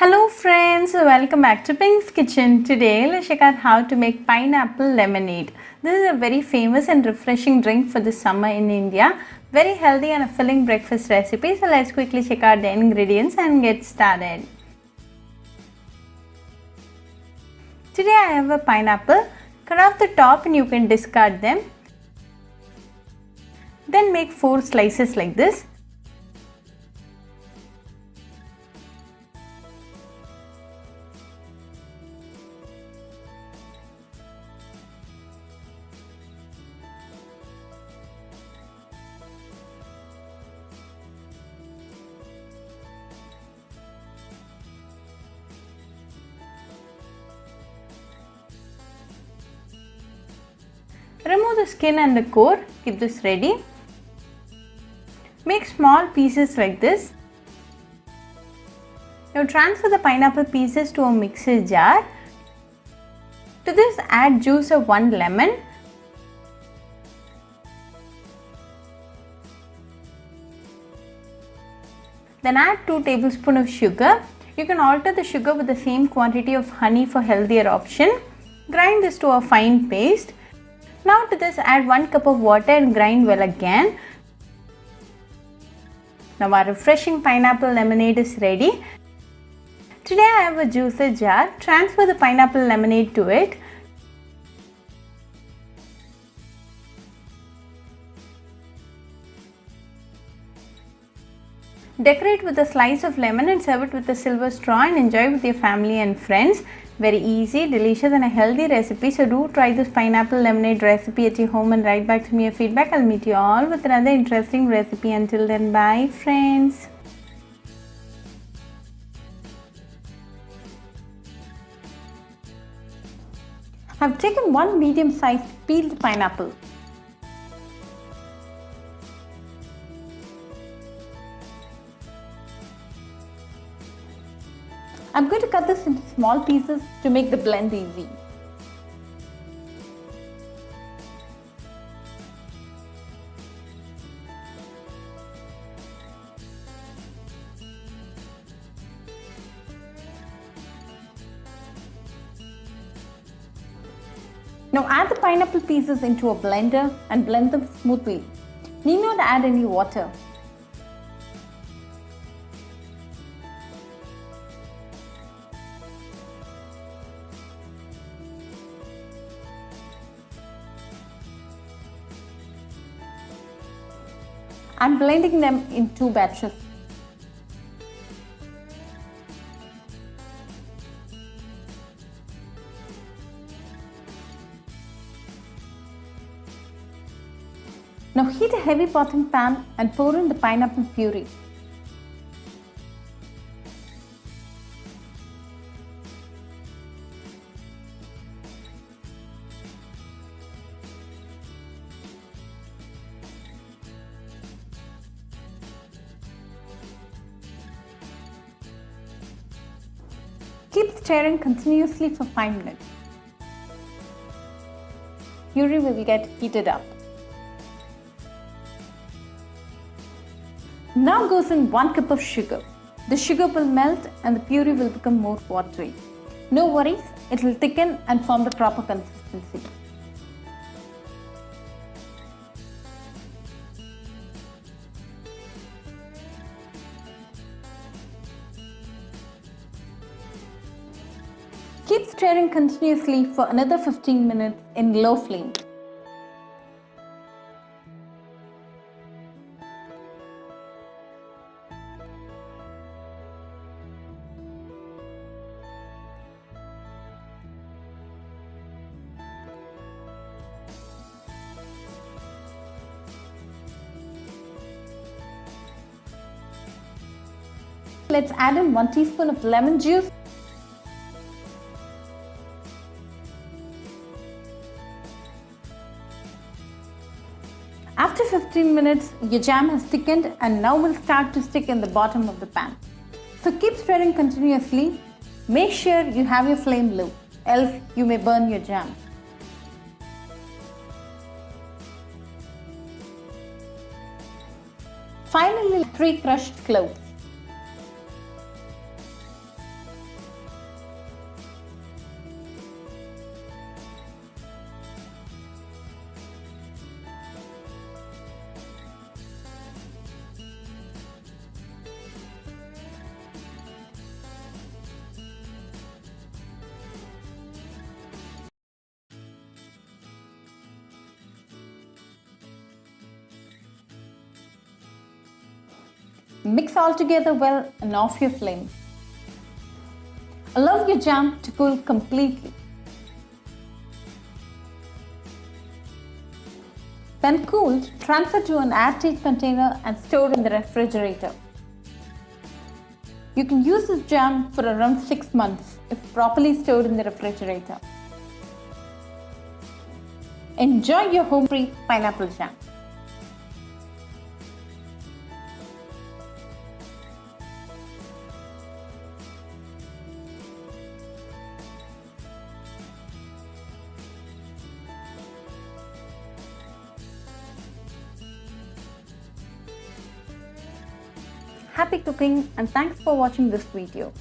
Hello friends, welcome back to Pink's Kitchen. Today let's check out how to make pineapple lemonade. This is a very famous and refreshing drink for the summer in India. Very healthy and a filling breakfast recipe. So let's quickly check out the ingredients and get started. Today I have a pineapple. Cut off the top and you can discard them. Then make 4 slices like this. Remove the skin and the core, keep this ready. Make small pieces like this. Now transfer the pineapple pieces to a mixer jar. To this add juice of 1 lemon. Then add 2 tablespoons of sugar. You can alter the sugar with the same quantity of honey for healthier option. Grind this to a fine paste. Now to this add 1 cup of water and grind well again. Now our refreshing pineapple lemonade is ready. Today I have a juicer jar. Transfer the pineapple lemonade to it. Decorate with a slice of lemon and serve it with a silver straw and enjoy with your family and friends. Very easy, delicious and a healthy recipe. So do try this pineapple lemonade recipe at your home and write back to me your feedback. I'll meet you all with another interesting recipe. Until then, bye friends. I've taken 1 medium-sized peeled pineapple. I'm going to cut this into small pieces to make the blend easy. Now add the pineapple pieces into a blender and blend them smoothly. Need not add any water. I'm blending them in 2 batches. Now heat a heavy potting pan and pour in the pineapple puree. Keep stirring continuously for 5 minutes. Puree will get heated up. Now goes in 1 cup of sugar. The sugar will melt and the puree will become more watery. No worries, it will thicken and form the proper consistency. Keep stirring continuously for another 15 minutes in low flame. Let's add in 1 teaspoon of lemon juice. After 15 minutes, your jam has thickened and now will start to stick in the bottom of the pan. So keep stirring continuously. Make sure you have your flame low, else you may burn your jam. Finally, 3 crushed cloves. Mix all together well and off your flame. Allow your jam to cool completely. When cooled, transfer to an airtight container and store in the refrigerator. You can use this jam for around 6 months if properly stored in the refrigerator. Enjoy your home-free pineapple jam. Happy cooking and thanks for watching this video.